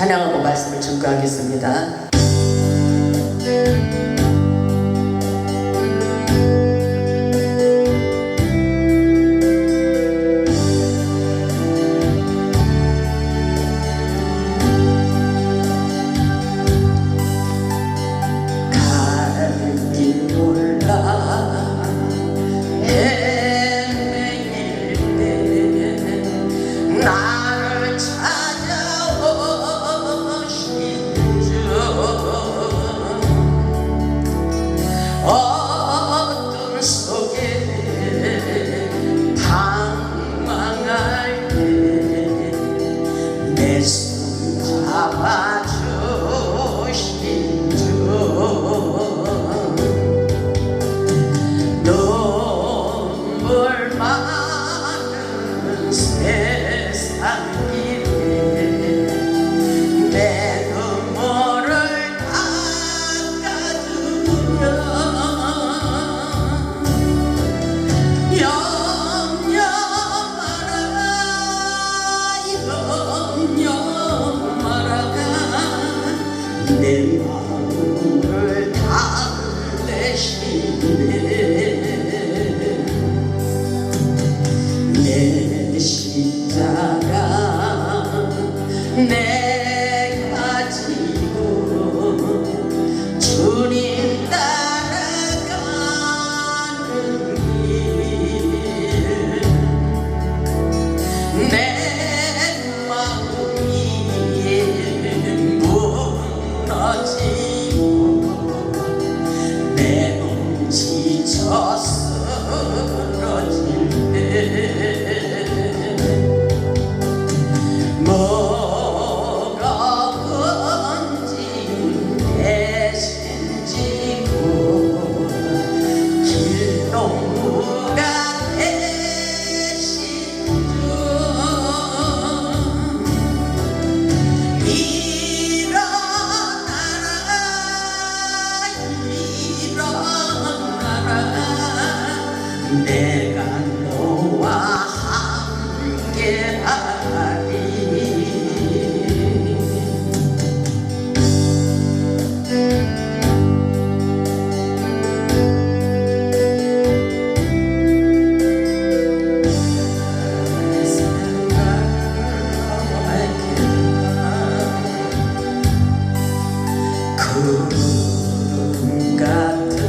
찬양하고 말씀을 증거하겠습니다. 내 마음을 달래시네. 내 십자가 내가 지고 주님 따라가는 길, 내 내 몸 지쳐 쓰러질 때 뭐가 뭔지 대신 지고 길동무가 대신 주 내가 너와 함께하리. 구름 같은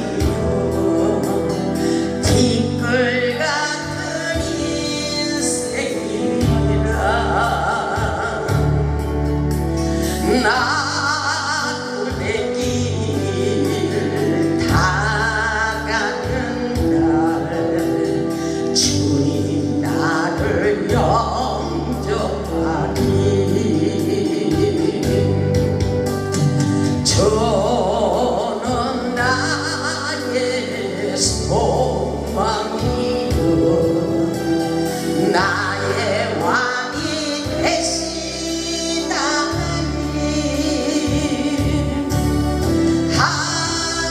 세상이요 티끌 같은 인생이라 나도 내 길 다 가는 날 주님 나를 영접하리. 나의 왕이 되시나니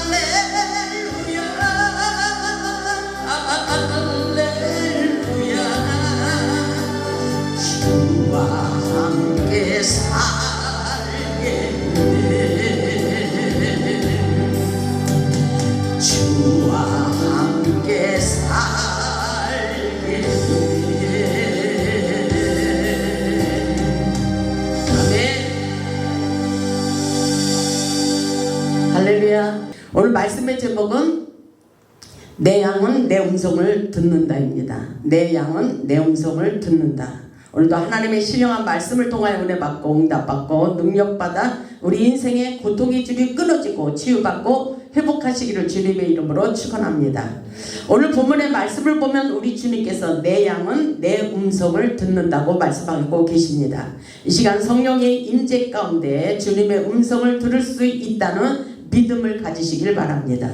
할렐루야 할렐루야. 주와 함께 살겠네. 주와 함께 살겠네. 할렐루야. 오늘 말씀의 제목은 내 양은 내 음성을 듣는다입니다. 내 양은 내 음성을 듣는다. 오늘도 하나님의 신령한 말씀을 통하여 은혜 받고 응답받고 능력받아 우리 인생의 고통의 줄이 끊어지고 치유받고 회복하시기를 주님의 이름으로 축원합니다. 오늘 본문의 말씀을 보면 우리 주님께서 내 양은 내 음성을 듣는다고 말씀하고 계십니다. 이 시간 성령의 임재 가운데 주님의 음성을 들을 수 있다는 믿음을 가지시길 바랍니다.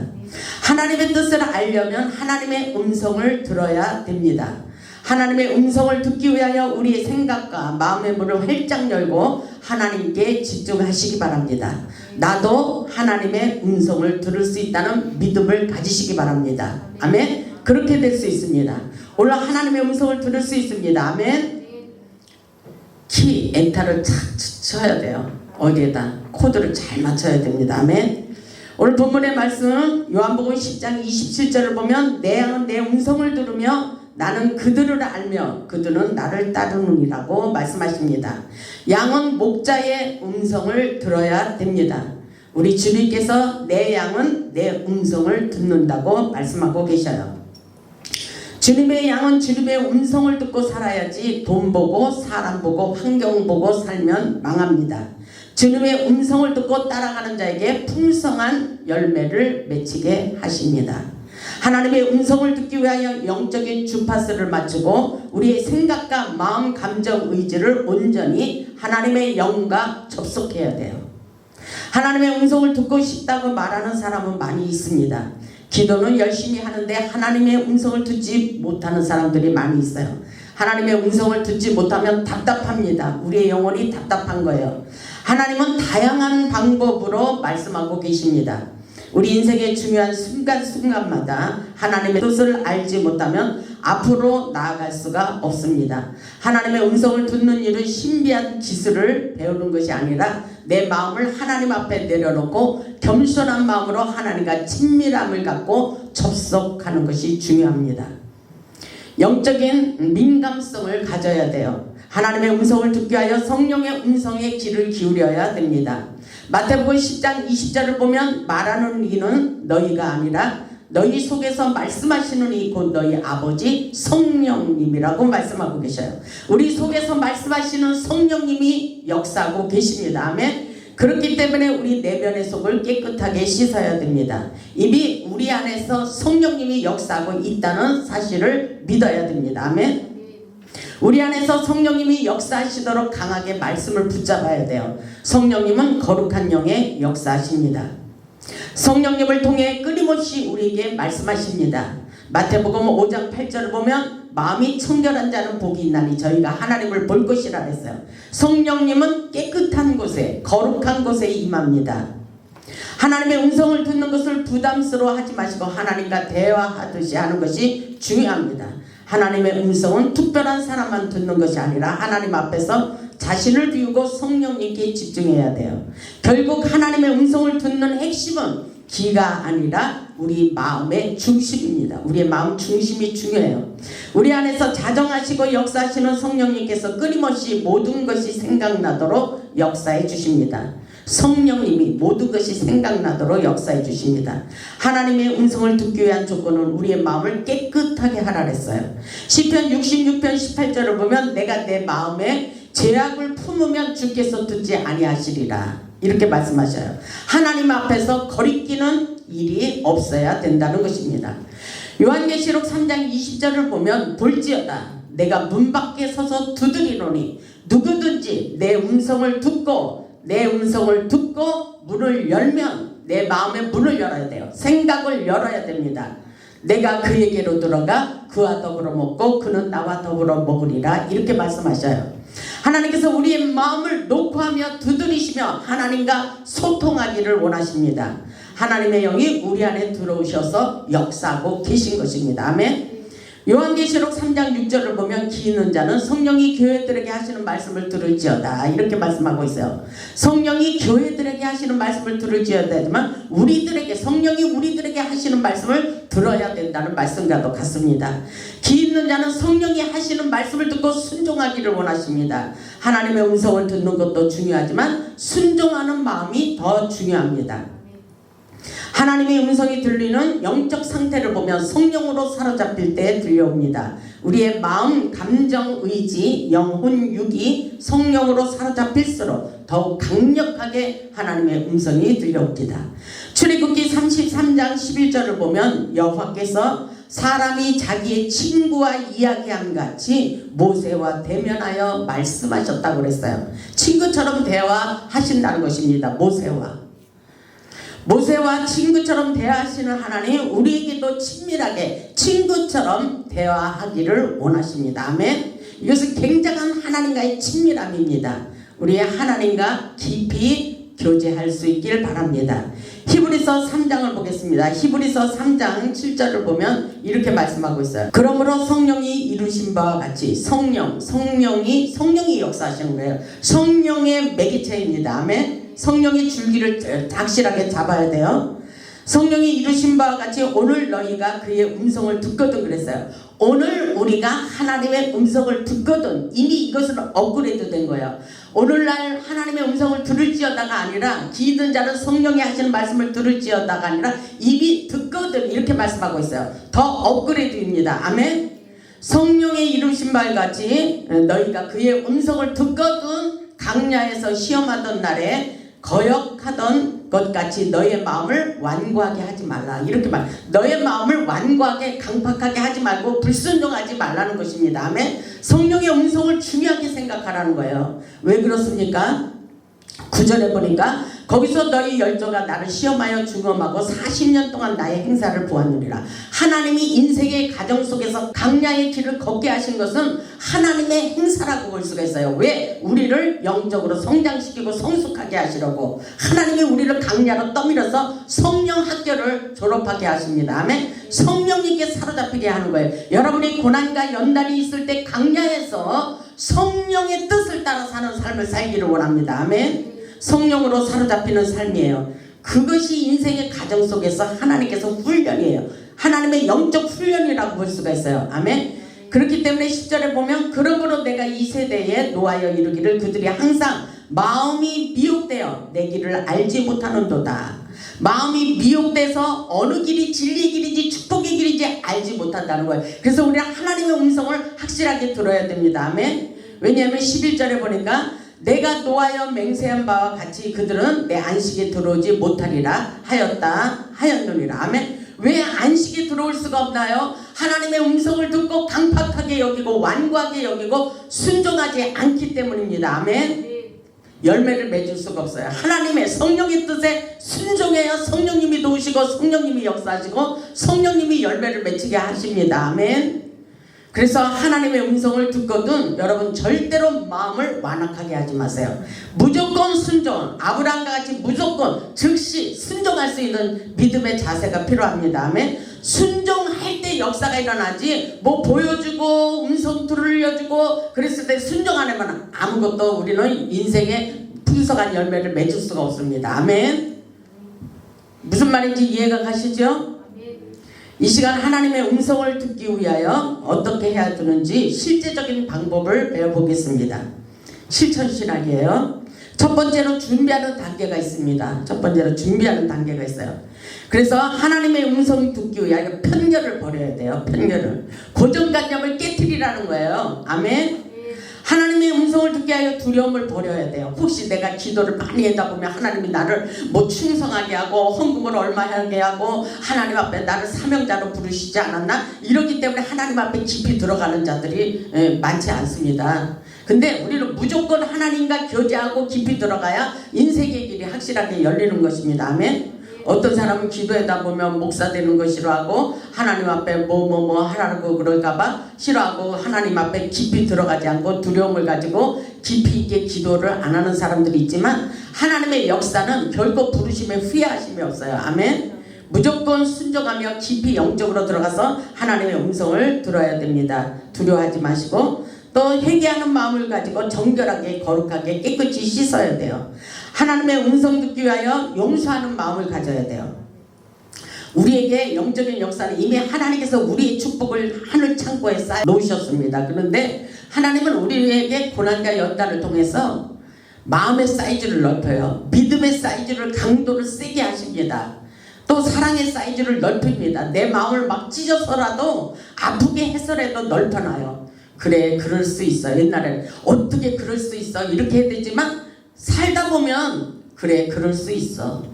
하나님의 뜻을 알려면 하나님의 음성을 들어야 됩니다. 하나님의 음성을 듣기 위하여 우리의 생각과 마음의 문을 활짝 열고 하나님께 집중하시기 바랍니다. 나도 하나님의 음성을 들을 수 있다는 믿음을 가지시기 바랍니다. 아멘. 그렇게 될 수 있습니다. 오늘 하나님의 음성을 들을 수 있습니다. 아멘. 키 엔터를 착 쳐야 돼요. 어디에다 코드를 잘 맞춰야 됩니다. 아멘. 오늘 본문의 말씀 요한복음 10장 27절을 보면 내 양은 내 음성을 들으며 나는 그들을 알며 그들은 나를 따르느니라고 말씀하십니다. 양은 목자의 음성을 들어야 됩니다. 우리 주님께서 내 양은 내 음성을 듣는다고 말씀하고 계셔요. 주님의 양은 주님의 음성을 듣고 살아야지 돈 보고 사람 보고 환경 보고 살면 망합니다. 주님의 음성을 듣고 따라가는 자에게 풍성한 열매를 맺히게 하십니다. 하나님의 음성을 듣기 위하여 영적인 주파수를 맞추고 우리의 생각과 마음, 감정, 의지를 온전히 하나님의 영과 접속해야 돼요. 하나님의 음성을 듣고 싶다고 말하는 사람은 많이 있습니다. 기도는 열심히 하는데 하나님의 음성을 듣지 못하는 사람들이 많이 있어요. 하나님의 음성을 듣지 못하면 답답합니다. 우리의 영혼이 답답한 거예요. 하나님은 다양한 방법으로 말씀하고 계십니다. 우리 인생의 중요한 순간순간마다 하나님의 뜻을 알지 못하면 앞으로 나아갈 수가 없습니다. 하나님의 음성을 듣는 일은 신비한 기술을 배우는 것이 아니라 내 마음을 하나님 앞에 내려놓고 겸손한 마음으로 하나님과 친밀함을 갖고 접속하는 것이 중요합니다. 영적인 민감성을 가져야 돼요. 하나님의 음성을 듣기 위하여 성령의 음성에 귀를 기울여야 됩니다. 마태복음 10장 20절을 보면 말하는 이는 너희가 아니라 너희 속에서 말씀하시는 이 곧 너희 아버지 성령님이라고 말씀하고 계셔요. 우리 속에서 말씀하시는 성령님이 역사하고 계십니다. 아멘. 그렇기 때문에 우리 내면의 속을 깨끗하게 씻어야 됩니다. 이미 우리 안에서 성령님이 역사하고 있다는 사실을 믿어야 됩니다. 아멘. 우리 안에서 성령님이 역사하시도록 강하게 말씀을 붙잡아야 돼요. 성령님은 거룩한 영에 역사하십니다. 성령님을 통해 끊임없이 우리에게 말씀하십니다. 마태복음 5장 8절을 보면 마음이 청결한 자는 복이 있나니 저희가 하나님을 볼 것이라 했어요. 성령님은 깨끗한 곳에 거룩한 곳에 임합니다. 하나님의 음성을 듣는 것을 부담스러워하지 마시고 하나님과 대화하듯이 하는 것이 중요합니다. 하나님의 음성은 특별한 사람만 듣는 것이 아니라 하나님 앞에서 자신을 비우고 성령님께 집중해야 돼요. 결국 하나님의 음성을 듣는 핵심은 귀가 아니라 우리 마음의 중심입니다. 우리의 마음 중심이 중요해요. 우리 안에서 자정하시고 역사하시는 성령님께서 끊임없이 모든 것이 생각나도록 역사해 주십니다. 성령님이 모든 것이 생각나도록 역사해 주십니다. 하나님의 음성을 듣기 위한 조건은 우리의 마음을 깨끗하게 하라 했어요. 시편 66편 18절을 보면 내가 내 마음에 죄악을 품으면 주께서 듣지 아니하시리라 이렇게 말씀하셔요. 하나님 앞에서 거리끼는 일이 없어야 된다는 것입니다. 요한계시록 3장 20절을 보면 볼지어다 내가 문 밖에 서서 두드리노니 누구든지 내 음성을 듣고 문을 열면 내 마음의 문을 열어야 돼요. 생각을 열어야 됩니다. 내가 그에게로 들어가 그와 더불어 먹고 그는 나와 더불어 먹으리라 이렇게 말씀하셔요. 하나님께서 우리의 마음을 녹화하며 두드리시며 하나님과 소통하기를 원하십니다. 하나님의 영이 우리 안에 들어오셔서 역사하고 계신 것입니다. 아멘. 요한계시록 3장 6절을 보면 귀 있는 자는 성령이 교회들에게 하시는 말씀을 들을지어다 이렇게 말씀하고 있어요. 성령이 교회들에게 하시는 말씀을 들을지어다지만 우리들에게 성령이 우리들에게 하시는 말씀을 들어야 된다는 말씀과도 같습니다. 귀 있는 자는 성령이 하시는 말씀을 듣고 순종하기를 원하십니다. 하나님의 음성을 듣는 것도 중요하지만 순종하는 마음이 더 중요합니다. 하나님의 음성이 들리는 영적 상태를 보면 성령으로 사로잡힐 때 들려옵니다. 우리의 마음, 감정, 의지, 영혼, 육이 성령으로 사로잡힐수록 더욱 강력하게 하나님의 음성이 들려옵니다. 출애굽기 33장 11절을 보면 여호와께서 사람이 자기의 친구와 이야기함 같이 모세와 대면하여 말씀하셨다고 그랬어요. 친구처럼 대화하신다는 것입니다. 모세와 친구처럼 대화하시는 하나님 우리에게도 친밀하게 친구처럼 대화하기를 원하십니다. 아멘. 이것은 굉장한 하나님과의 친밀함입니다. 우리의 하나님과 깊이 교제할 수 있길 바랍니다. 히브리서 3장을 보겠습니다. 히브리서 3장 7절을 보면 이렇게 말씀하고 있어요. 그러므로 성령이 이루신 바와 같이 성령이 역사하시는 거예요. 성령의 매개체입니다. 아멘. 성령의 줄기를 확실하게 잡아야 돼요. 성령이 이루신 바와 같이 오늘 너희가 그의 음성을 듣거든 그랬어요. 오늘 우리가 하나님의 음성을 듣거든. 이미 이것은 업그레이드 된 거예요. 오늘날 하나님의 음성을 들을지어다가 아니라 귀 있는 자는 성령이 하시는 말씀을 들을지어다가 아니라 이미 듣거든 이렇게 말씀하고 있어요. 더 업그레이드입니다. 아멘. 성령의 이루신 바와 같이 너희가 그의 음성을 듣거든 강야에서 시험하던 날에 거역하던 것 같이 너의 마음을 완고하게 하지 말라. 이렇게 말. 너의 마음을 완고하게 강팍하게 하지 말고 불순종하지 말라는 것입니다. 아멘. 성령의 음성을 중요하게 생각하라는 거예요. 왜 그렇습니까? 9절에 보니까 거기서 너희 열조가 나를 시험하여 중험하고 40년 동안 나의 행사를 보았느니라. 하나님이 인생의 가정 속에서 강야의 길을 걷게 하신 것은 하나님의 행사라고 볼 수가 있어요. 왜? 우리를 영적으로 성장시키고 성숙하게 하시려고 하나님이 우리를 강야로 떠밀어서 성령 학교를 졸업하게 하십니다. 아멘. 성령님께 사로잡히게 하는 거예요. 여러분이 고난과 연단이 있을 때 강야에서 성령의 뜻을 따라 사는 삶을 살기를 원합니다. 아멘. 성령으로 사로잡히는 삶이에요. 그것이 인생의 가정 속에서 하나님께서 훈련이에요. 하나님의 영적 훈련이라고 볼 수가 있어요. 아멘. 그렇기 때문에 10절에 보면 그러므로 내가 이 세대에 노하여 이르기를 그들이 항상 마음이 미혹되어 내 길을 알지 못하는도다. 마음이 미혹돼서 어느 길이 진리의 길인지 축복의 길인지 알지 못한다는 거예요. 그래서 우리는 하나님의 음성을 확실하게 들어야 됩니다. 아멘. 왜냐하면 11절에 보니까 내가 노하여 맹세한 바와 같이 그들은 내 안식에 들어오지 못하리라 하였느니라. 아멘. 왜 안식에 들어올 수가 없나요? 하나님의 음성을 듣고 강팍하게 여기고 완고하게 여기고 순종하지 않기 때문입니다. 아멘. 열매를 맺을 수가 없어요. 하나님의 성령의 뜻에 순종해야 성령님이 도우시고 성령님이 역사하시고 성령님이 열매를 맺히게 하십니다. 아멘. 그래서 하나님의 음성을 듣거든 여러분 절대로 마음을 완악하게 하지 마세요. 무조건 순종. 아브라함과 같이 무조건 즉시 순종할 수 있는 믿음의 자세가 필요합니다. 아멘. 순종할 때 역사가 일어나지 뭐 보여주고 음성 들려주고 그랬을 때 순종 안 하면 아무것도 우리는 인생에 풍성한 열매를 맺을 수가 없습니다. 아멘. 무슨 말인지 이해가 가시죠? 이 시간 하나님의 음성을 듣기 위하여 어떻게 해야 되는지 실제적인 방법을 배워보겠습니다. 실천신학이에요. 첫 번째로 준비하는 단계가 있습니다. 첫 번째로 준비하는 단계가 있어요. 그래서 하나님의 음성을 듣기 위하여 편견을 버려야 돼요. 편견을. 고정관념을 깨트리라는 거예요. 아멘. 하나님의 음성을 듣게 하여 두려움을 버려야 돼요. 혹시 내가 기도를 많이 하다 보면 하나님이 나를 뭐 충성하게 하고 헌금을 얼마 하게 하고 하나님 앞에 나를 사명자로 부르시지 않았나? 이러기 때문에 하나님 앞에 깊이 들어가는 자들이 많지 않습니다. 근데 우리는 무조건 하나님과 교제하고 깊이 들어가야 인생의 길이 확실하게 열리는 것입니다. 아멘. 어떤 사람은 기도하다 보면 목사 되는 거 싫어하고 하나님 앞에 뭐 하라고 그럴까봐 싫어하고 하나님 앞에 깊이 들어가지 않고 두려움을 가지고 깊이 있게 기도를 안 하는 사람들이 있지만 하나님의 역사는 결코 부르심에 후회하심이 없어요. 아멘. 무조건 순종하며 깊이 영적으로 들어가서 하나님의 음성을 들어야 됩니다. 두려워하지 마시고 또 회개하는 마음을 가지고 정결하게 거룩하게 깨끗이 씻어야 돼요. 하나님의 음성 듣기 위하여 용서하는 마음을 가져야 돼요. 우리에게 영적인 역사는 이미 하나님께서 우리의 축복을 하늘 창고에 쌓아 놓으셨습니다. 그런데 하나님은 우리에게 고난과 연단을 통해서 마음의 사이즈를 넓혀요. 믿음의 사이즈를 강도를 세게 하십니다. 또 사랑의 사이즈를 넓힙니다. 내 마음을 막 찢어서라도 아프게 해서라도 넓혀놔요. 그래 그럴 수 있어. 옛날에는 어떻게 그럴 수 있어 이렇게 해야 되지만 살다 보면 그래 그럴 수 있어.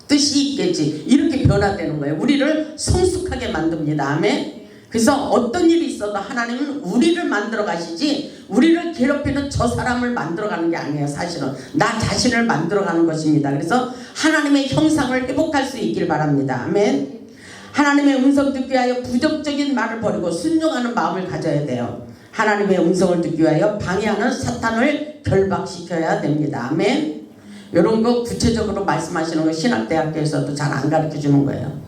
뜻이 있겠지. 이렇게 변화되는 거예요. 우리를 성숙하게 만듭니다. 아멘. 그래서 어떤 일이 있어도 하나님은 우리를 만들어 가시지 우리를 괴롭히는 저 사람을 만들어 가는 게 아니에요. 사실은 나 자신을 만들어 가는 것입니다. 그래서 하나님의 형상을 회복할 수 있길 바랍니다. 아멘. 하나님의 음성 듣기 위하여 부정적인 말을 버리고 순종하는 마음을 가져야 돼요. 하나님의 음성을 듣기 위하여 방해하는 사탄을 결박시켜야 됩니다. 아멘. 이런 거 구체적으로 말씀하시는 거 신학대학교에서도 잘 안 가르쳐 주는 거예요.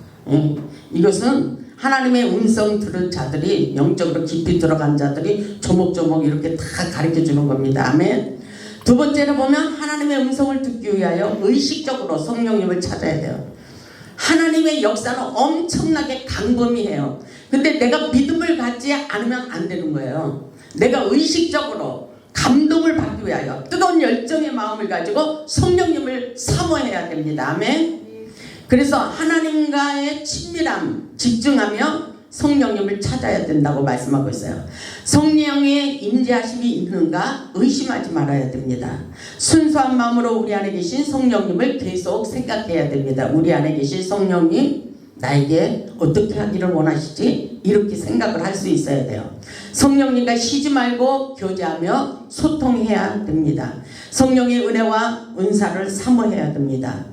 이것은 하나님의 음성 들은 자들이, 영적으로 깊이 들어간 자들이 조목조목 이렇게 다 가르쳐 주는 겁니다. 아멘. 두 번째로 보면 하나님의 음성을 듣기 위하여 의식적으로 성령님을 찾아야 돼요. 하나님의 역사는 엄청나게 강범위해요. 근데 내가 믿음을 갖지 않으면 안 되는 거예요. 내가 의식적으로 감동을 받기 위하여 뜨거운 열정의 마음을 가지고 성령님을 사모해야 됩니다. 아멘. 그래서 하나님과의 친밀함, 집중하며 성령님을 찾아야 된다고 말씀하고 있어요. 성령의 임재하심이 있는가 의심하지 말아야 됩니다. 순수한 마음으로 우리 안에 계신 성령님을 계속 생각해야 됩니다. 우리 안에 계신 성령님 나에게 어떻게 하기를 원하시지? 이렇게 생각을 할 수 있어야 돼요. 성령님과 쉬지 말고 교제하며 소통해야 됩니다. 성령의 은혜와 은사를 사모해야 됩니다.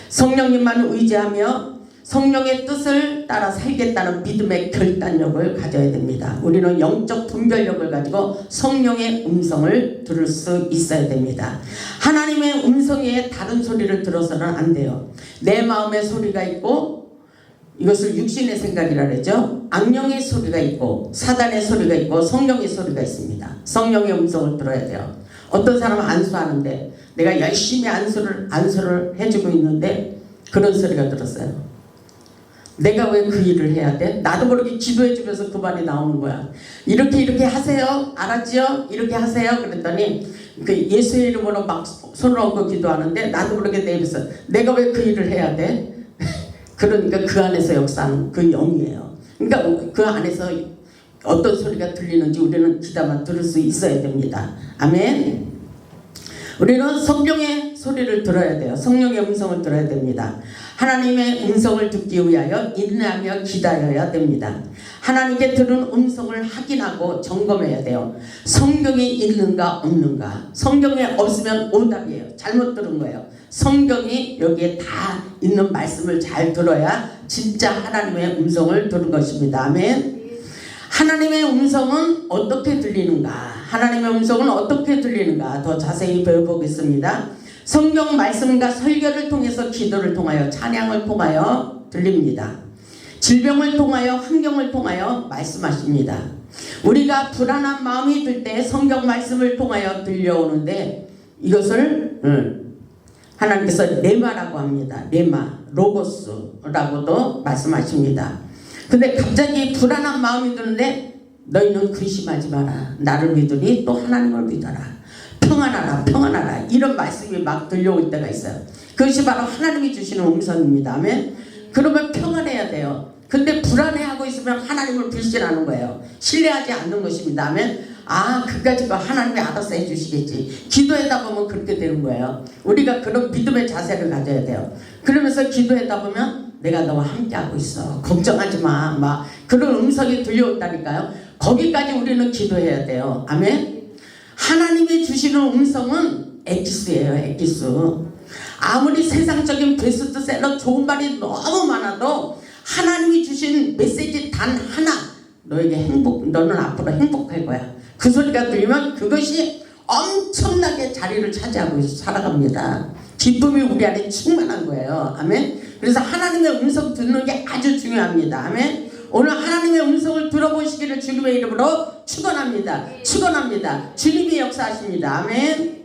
성령님만 의지하며 성령의 뜻을 따라 살겠다는 믿음의 결단력을 가져야 됩니다. 우리는 영적 분별력을 가지고 성령의 음성을 들을 수 있어야 됩니다. 하나님의 음성 외에 다른 소리를 들어서는 안 돼요. 내 마음의 소리가 있고, 이것을 육신의 생각이라 그러죠. 악령의 소리가 있고 사단의 소리가 있고 성령의 소리가 있습니다. 성령의 음성을 들어야 돼요. 어떤 사람은 안수하는데 내가 열심히 안수를 해주고 있는데 그런 소리가 들었어요. 내가 왜 그 일을 해야 돼? 나도 모르게 기도해주면서 그 말이 나오는 거야. 이렇게 하세요. 알았지요? 이렇게 하세요. 그랬더니 그 예수의 이름으로 막 손을 얹고 기도하는데 나도 모르게 내 입에서 내가 왜 그 일을 해야 돼? 그러니까 그 안에서 역사하는 그 영이에요. 그러니까 그 안에서 어떤 소리가 들리는지 우리는 귀담아 들을 수 있어야 됩니다. 아멘. 우리는 성령의 소리를 들어야 돼요. 성령의 음성을 들어야 됩니다. 하나님의 음성을 듣기 위하여 인내하며 기다려야 됩니다. 하나님께 들은 음성을 확인하고 점검해야 돼요. 성경이 있는가 없는가. 성경에 없으면 오답이에요. 잘못 들은 거예요. 성경이 여기에 다 있는 말씀을 잘 들어야 진짜 하나님의 음성을 들은 것입니다. 아멘. 하나님의 음성은 어떻게 들리는가? 하나님의 음성은 어떻게 들리는가? 더 자세히 배워보겠습니다. 성경 말씀과 설교를 통해서 기도를 통하여 찬양을 통하여 들립니다. 질병을 통하여 환경을 통하여 말씀하십니다. 우리가 불안한 마음이 들 때 성경 말씀을 통하여 들려오는데 이것을 하나님께서 레마라고 합니다. 레마, 로고스라고도 말씀하십니다. 근데 갑자기 불안한 마음이 드는데 너희는 근심하지 마라. 나를 믿으니 또 하나님을 믿어라. 평안하라 평안하라 이런 말씀이 막 들려올 때가 있어요. 그것이 바로 하나님이 주시는 음성입니다. 아멘. 그러면 평안해야 돼요. 근데 불안해하고 있으면 하나님을 불신하는 거예요. 신뢰하지 않는 것입니다. 아멘. 그까짓 거 하나님이 알아서 해주시겠지. 기도하다 보면 그렇게 되는 거예요. 우리가 그런 믿음의 자세를 가져야 돼요. 그러면서 기도하다 보면 내가 너와 함께하고 있어. 걱정하지 마. 막 그런 음성이 들려온다니까요. 거기까지 우리는 기도해야 돼요. 아멘. 하나님이 주시는 음성은 엑기스예요. 엑기스. 아무리 세상적인 베스트셀러 좋은 말이 너무 많아도 하나님이 주신 메시지 단 하나, 너에게 너는 앞으로 행복할 거야. 그 소리가 들리면 그것이 엄청나게 자리를 차지하고 살아갑니다. 기쁨이 우리 안에 충만한 거예요. 아멘. 그래서 하나님의 음성 듣는 게 아주 중요합니다. 아멘. 오늘 하나님의 음성을 들어보시기를 주님의 이름으로 축원합니다. 축원합니다. 주님이 역사하십니다. 아멘.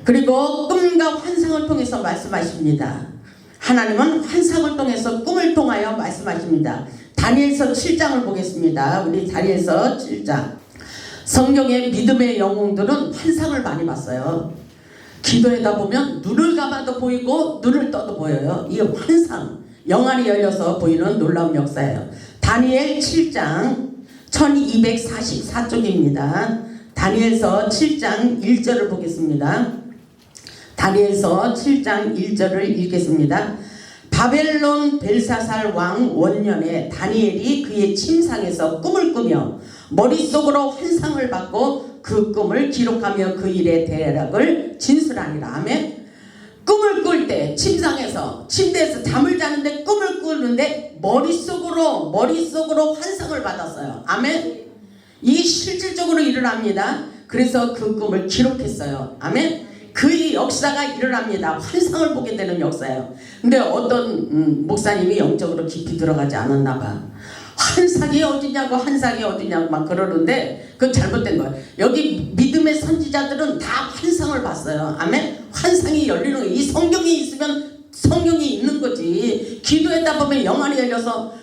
그리고 꿈과 환상을 통해서 말씀하십니다. 하나님은 환상을 통해서 꿈을 통하여 말씀하십니다. 다니엘서 7장을 보겠습니다. 우리 다니엘서 7장. 성경의 믿음의 영웅들은 환상을 많이 봤어요. 기도하다 보면 눈을 감아도 보이고 눈을 떠도 보여요. 이게 환상, 영안이 열려서 보이는 놀라운 역사예요. 다니엘 7장 1244쪽입니다. 다니엘서 7장 1절을 보겠습니다. 다니엘서 7장 1절을 읽겠습니다. 바벨론 벨사살 왕 원년에 다니엘이 그의 침상에서 꿈을 꾸며 머릿속으로 환상을 받고 그 꿈을 기록하며 그 일의 대략을 진술하니라. 아멘. 꿈을 꿀 때 침상에서 침대에서 잠을 자는데 꿈을 꾸는데 머릿속으로 환상을 받았어요. 아멘. 이 실질적으로 일어납니다. 그래서 그 꿈을 기록했어요. 아멘. 그 역사가 일어납니다. 환상을 보게 되는 역사예요. 근데 어떤 목사님이 영적으로 깊이 들어가지 않았나 봐. 환상이 어디냐고 환상이 어디냐고 막 그러는데 그건 잘못된 거예요. 여기 믿음의 선지자들은 다 환상을 봤어요. 아멘. 환상이 열리는 거예요. 이 성경이 있으면 성경이 있는 거지. 기도했다 보면 영안이 열려서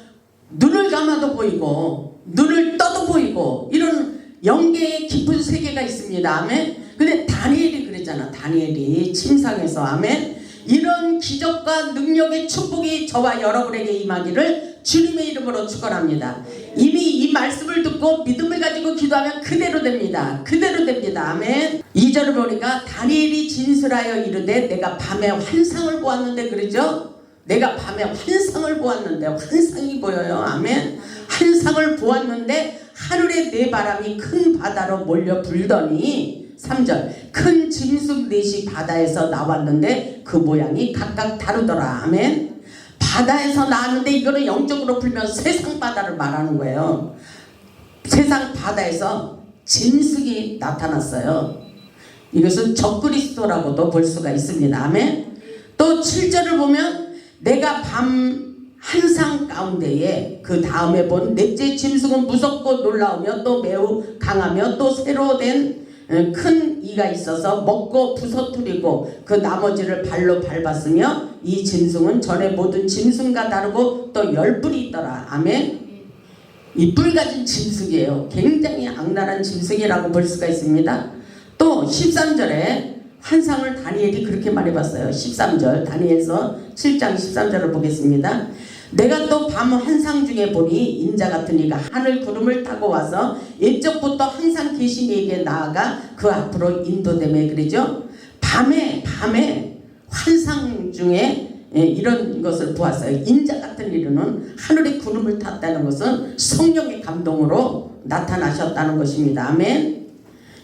눈을 감아도 보이고 눈을 떠도 보이고 이런 영계의 깊은 세계가 있습니다. 아멘. 근데 다니엘이 그랬잖아. 다니엘이 침상에서 아멘. 이런 기적과 능력의 축복이 저와 여러분에게 임하기를 주님의 이름으로 축원합니다. 이미 이 말씀을 듣고 믿음을 가지고 기도하면 그대로 됩니다. 그대로 됩니다. 아멘. 2절을 보니까 다니엘이 진술하여 이르되 내가 밤에 환상을 보았는데 그러죠? 내가 밤에 환상을 보았는데 환상이 보여요. 아멘. 환상을 보았는데 하늘에 네 바람이 큰 바다로 몰려 불더니 3절 큰 짐승 넷이 바다에서 나왔는데 그 모양이 각각 다르더라. 아멘. 바다에서 나왔는데 이거는 영적으로 풀면 세상 바다를 말하는 거예요. 세상 바다에서 짐승이 나타났어요. 이것은 적그리스도라고도 볼 수가 있습니다. 아멘. 또 7절을 보면 내가 밤 환상 가운데에 그 다음에 본 넷째 짐승은 무섭고 놀라우며 또 매우 강하며 또 새로 된 큰 이가 있어서 먹고 부서뜨리고 그 나머지를 발로 밟았으며 이 짐승은 전에 모든 짐승과 다르고 또 10뿔이 있더라. 아멘. 이 뿔 가진 짐승이에요. 굉장히 악랄한 짐승이라고 볼 수가 있습니다. 또 13절에 환상을 다니엘이 그렇게 말해봤어요. 13절 다니엘서 7장 13절을 보겠습니다. 내가 또 밤 환상 중에 보니 인자 같은 이가 하늘 구름을 타고 와서 옛적부터 항상 계신 이에게 나아가 그 앞으로 인도되매 그러죠. 밤에 환상 중에 이런 것을 보았어요. 인자 같은 이는 하늘의 구름을 탔다는 것은 성령의 감동으로 나타나셨다는 것입니다. 아멘.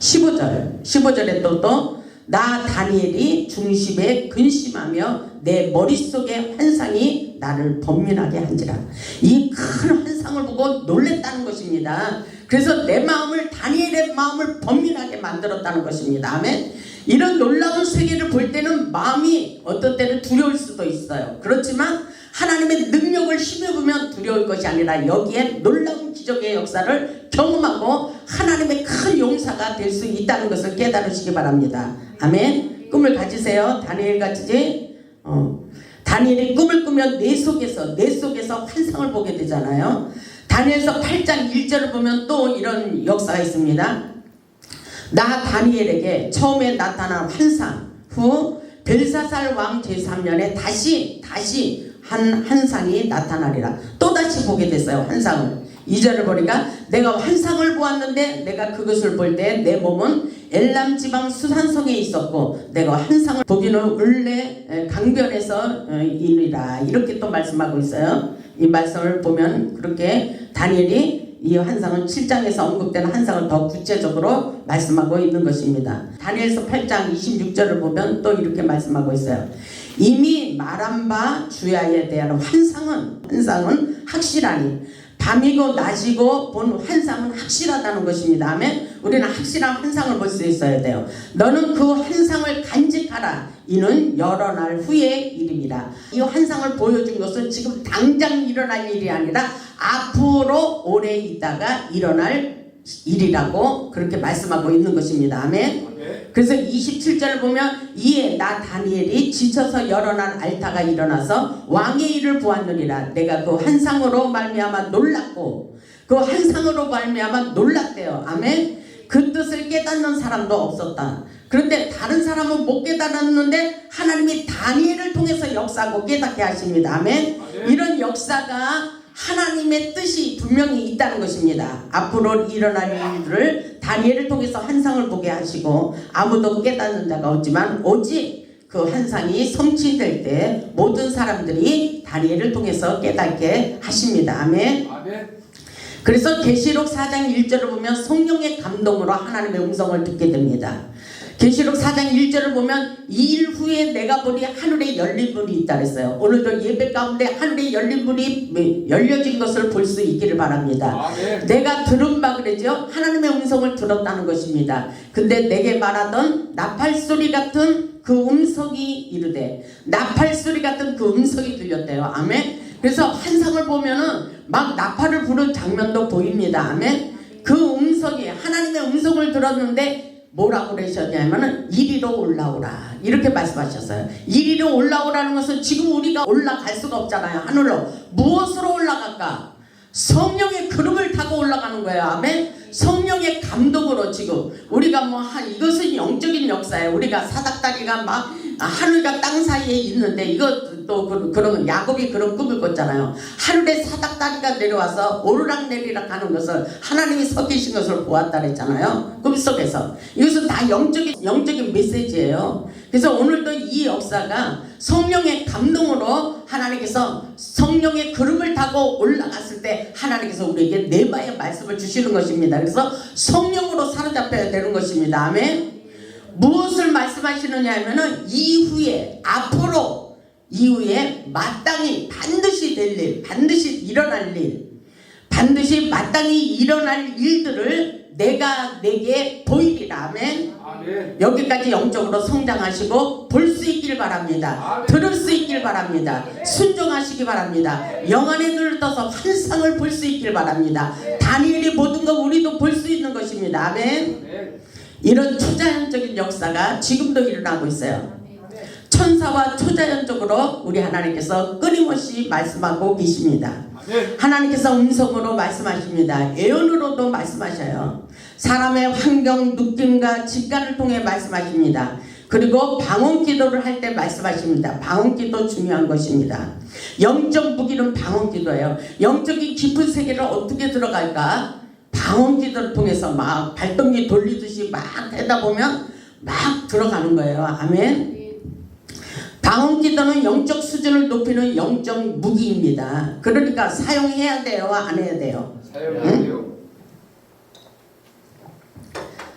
15절에 또 나 다니엘이 중심에 근심하며 내 머릿속의 환상이 나를 번민하게 한지라. 이 큰 환상을 보고 놀랬다는 것입니다. 그래서 내 마음을 다니엘의 마음을 번민하게 만들었다는 것입니다. 아멘. 이런 놀라운 세계를 볼 때는 마음이 어떤 때는 두려울 수도 있어요. 그렇지만 하나님의 능력을 힘입으면 두려울 것이 아니라 여기에 놀라운 기적의 역사를 경험하고 하나님의 큰 용사가 될 수 있다는 것을 깨달으시기 바랍니다. 아멘. 꿈을 가지세요. 다니엘 같이. 다니엘이 꿈을 꾸면 내 속에서 환상을 보게 되잖아요. 다니엘서 8장 1절을 보면 또 이런 역사가 있습니다. 나 다니엘에게 처음에 나타난 환상 후 벨사살 왕 제3년에 다시 한 환상이 나타나리라. 또다시 보게 됐어요. 환상을. 2절을 보니까 내가 환상을 보았는데 내가 그것을 볼 때 내 몸은 엘람 지방 수산성에 있었고 내가 환상을 보기는 을레 강변에서 이르라. 이렇게 또 말씀하고 있어요. 이 말씀을 보면 그렇게 다니엘이 이 환상은 7장에서 언급되는 환상을 더 구체적으로 말씀하고 있는 것입니다. 다니엘서 8장 26절을 보면 또 이렇게 말씀하고 있어요. 이미 말한 바 주야에 대한 환상은 확실하니 밤이고 낮이고 본 환상은 확실하다는 것입니다. 아멘. 우리는 확실한 환상을 볼 수 있어야 돼요. 너는 그 환상을 간직하라. 이는 여러 날 후의 일입니다. 이 환상을 보여준 것은 지금 당장 일어날 일이 아니라 앞으로 오래 있다가 일어날 일이라고 그렇게 말씀하고 있는 것입니다. 아멘. 그래서 27절을 보면 이에 나 다니엘이 지쳐서 여러 날 앓다가 일어나서 왕의 일을 보았느니라. 내가 그 환상으로 말미암아 놀랐고 그 환상으로 말미암아 놀랐대요. 아멘. 그 뜻을 깨닫는 사람도 없었다. 그런데 다른 사람은 못 깨달았는데 하나님이 다니엘을 통해서 역사하고 깨닫게 하십니다. 아멘. 이런 역사가 하나님의 뜻이 분명히 있다는 것입니다. 앞으로 일어날 일들을 다니엘을 통해서 환상을 보게 하시고 아무도 깨닫는 자가 없지만 오직 그 환상이 성취될 때 모든 사람들이 다니엘을 통해서 깨닫게 하십니다. 아멘. 그래서 계시록 4장 1절을 보면 성령의 감동으로 하나님의 음성을 듣게 됩니다. 계시록 4장 1절을 보면 2일 후에 내가 보니 하늘에 열린 문이 있다 그랬어요. 오늘도 예배 가운데 하늘에 열린 문이 열려진 것을 볼 수 있기를 바랍니다. 내가 들은 바 그러죠. 하나님의 음성을 들었다는 것입니다. 근데 내게 말하던 나팔소리 같은 그 음성이 이르되, 나팔소리 같은 그 음성이 들렸대요. 아멘. 그래서 환상을 보면은 막 나팔을 부는 장면도 보입니다. 아멘. 그 음성이, 하나님의 음성을 들었는데 뭐라고 그러셨냐면은 이리로 올라오라 이렇게 말씀하셨어요. 이리로 올라오라는 것은 지금 우리가 올라갈 수가 없잖아요. 하늘로. 무엇으로 올라갈까? 성령의 그룹을 타고 올라가는 거예요. 아멘. 성령의 감동으로 지금 우리가 이것은 영적인 역사예요. 우리가 사닥다리가 막 하늘과 땅 사이에 있는데, 이것도 그런 야곱이 그런 꿈을 꿨잖아요. 하늘에 사닥다리가 내려와서 오르락내리락 하는 것을 하나님이 서 계신 것을 보았다 그랬잖아요. 꿈속에서. 이것은 다 영적인 메시지예요. 그래서 오늘도 이 역사가 성령의 감동으로 하나님께서 성령의 그룹을 타고 올라갔을 때 하나님께서 우리에게 네바의 말씀을 주시는 것입니다. 그래서 성령으로 사로잡혀야 되는 것입니다. 아멘. 무엇을 말씀하시느냐 하면은 이후에, 앞으로, 이후에 마땅히 반드시 될 일, 반드시 일어날 일, 반드시 마땅히 일어날 일들을 내가 내게 보이리라. 아멘. 여기까지 영적으로 성장하시고 볼 수 있길 바랍니다. 들을 수 있길 바랍니다. 순종하시기 바랍니다. 영안의 눈을 떠서 환상을 볼 수 있길 바랍니다. 다니엘이 모든 거 우리도 볼 수 있는 것입니다. 아멘. 이런 초자연적인 역사가 지금도 일어나고 있어요. 천사와 초자연적으로 우리 하나님께서 끊임없이 말씀하고 계십니다. 하나님께서 음성으로 말씀하십니다. 예언으로도 말씀하셔요. 사람의 환경, 느낌과 직관을 통해 말씀하십니다. 그리고 방언 기도를 할 때 말씀하십니다. 방언 기도 중요한 것입니다. 영적 무기는 방언 기도예요. 영적인 깊은 세계를 어떻게 들어갈까? 방언 기도를 통해서 막 발동기 돌리듯이 막 하다 보면 막 들어가는 거예요. 아멘. 방언 기도는 영적 수준을 높이는 영적 무기입니다. 그러니까 사용해야 돼요, 안 해야 돼요? 사용해야 돼요.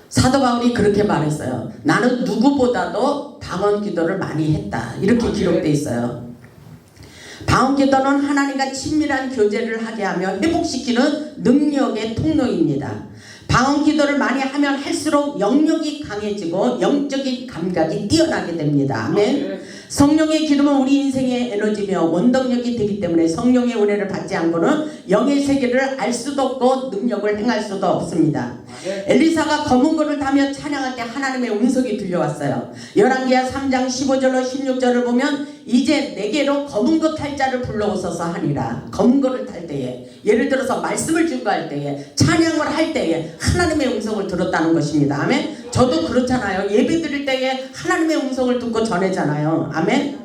사도 바울이 그렇게 말했어요. 나는 누구보다도 방언 기도를 많이 했다. 이렇게 기록되어 있어요. 방언 기도는 하나님과 친밀한 교제를 하게 하며 회복시키는 능력의 통로입니다. 방언 기도를 많이 하면 할수록 영역이 강해지고 영적인 감각이 뛰어나게 됩니다. 아멘. 성령의 기름은 우리 인생의 에너지며 원동력이 되기 때문에 성령의 은혜를 받지 않고는 영의 세계를 알 수도 없고 능력을 행할 수도 없습니다. 엘리사가 검은 거를 타며 찬양할 때 하나님의 음성이 들려왔어요. 열왕기하 3장 15절로 16절을 보면 이제 내게로 검은 거 탈 자를 불러오소서 하니라. 검은 거를 탈 때에, 예를 들어서 말씀을 증거할 때에, 찬양을 할 때에 하나님의 음성을 들었다는 것입니다. 아멘. 저도 그렇잖아요. 예배 드릴 때에 하나님의 음성을 듣고 전하잖아요. 아멘.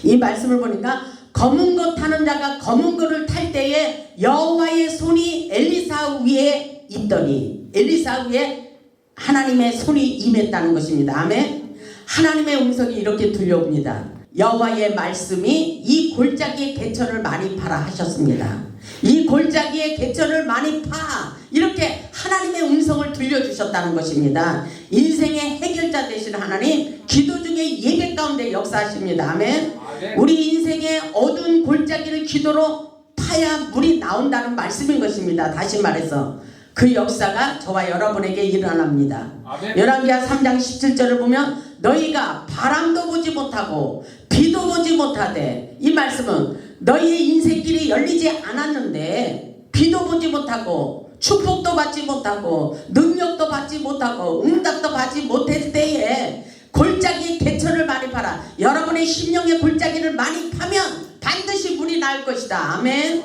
이 말씀을 보니까 검은 거 타는 자가 검은 거를 탈 때에 여호와의 손이 엘리사 위에 있더니, 엘리사 위에 하나님의 손이 임했다는 것입니다. 아멘. 하나님의 음성이 이렇게 들려옵니다. 여호와의 말씀이 이 골짜기의 개천을 많이 파라 하셨습니다. 이 골짜기의 개천을 많이 파, 이렇게 하나님의 음성을 들려주셨다는 것입니다. 인생의 해결자 되신 하나님, 기도 중에 예배 가운데 역사하십니다. 아멘. 우리 인생의 어두운 골짜기를 기도로 파야 물이 나온다는 말씀인 것입니다. 다시 말해서 그 역사가 저와 여러분에게 일어납니다. 열왕기하 3장 17절을 보면 너희가 바람도 보지 못하고 비도 보지 못하되, 이 말씀은 너희의 인생길이 열리지 않았는데 비도 보지 못하고 축복도 받지 못하고 능력도 받지 못하고 응답도 받지 못할 때에 골짜기 개천을 많이 파라. 여러분의 심령의 골짜기를 많이 파면 반드시 물이 나올 것이다. 아멘.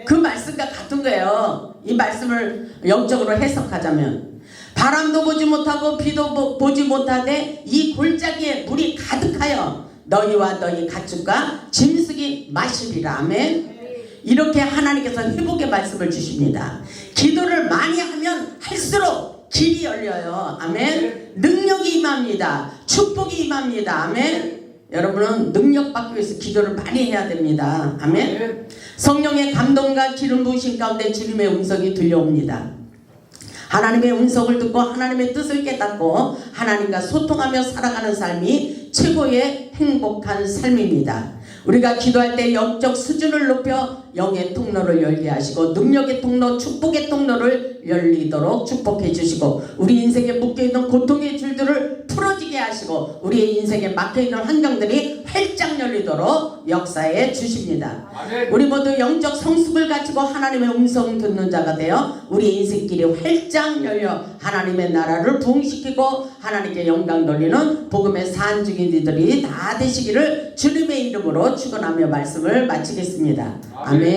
그 말씀과 같은 거예요. 이 말씀을 영적으로 해석하자면 바람도 보지 못하고 비도 보지 못하되 이 골짜기에 물이 가득하여 너희와 너희 가축과 짐승이 마시리라. 아멘. 이렇게 하나님께서 회복의 말씀을 주십니다. 기도를 많이 하면 할수록 길이 열려요. 아멘. 능력이 임합니다. 축복이 임합니다. 아멘. 여러분은 능력 받기 위해서 기도를 많이 해야 됩니다. 아멘. 성령의 감동과 기름 부으심 가운데 주님의 음성이 들려옵니다. 하나님의 음성을 듣고 하나님의 뜻을 깨닫고 하나님과 소통하며 살아가는 삶이 최고의 행복한 삶입니다. 우리가 기도할 때 영적 수준을 높여 영의 통로를 열게 하시고 능력의 통로, 축복의 통로를 열리도록 축복해 주시고 우리 인생에 묶여있는 고통의 줄들을 풀어지게 하시고 우리의 인생에 막혀있는 환경들이 활짝 열리도록 역사해 주십니다. 우리 모두 영적 성숙을 가지고 하나님의 음성 듣는 자가 되어 우리 인생길이 활짝 열려 하나님의 나라를 부흥시키고 하나님께 영광 돌리는 복음의 산증인들이 다 되시기를 주님의 이름으로 축원하며 말씀을 마치겠습니다. 아멘.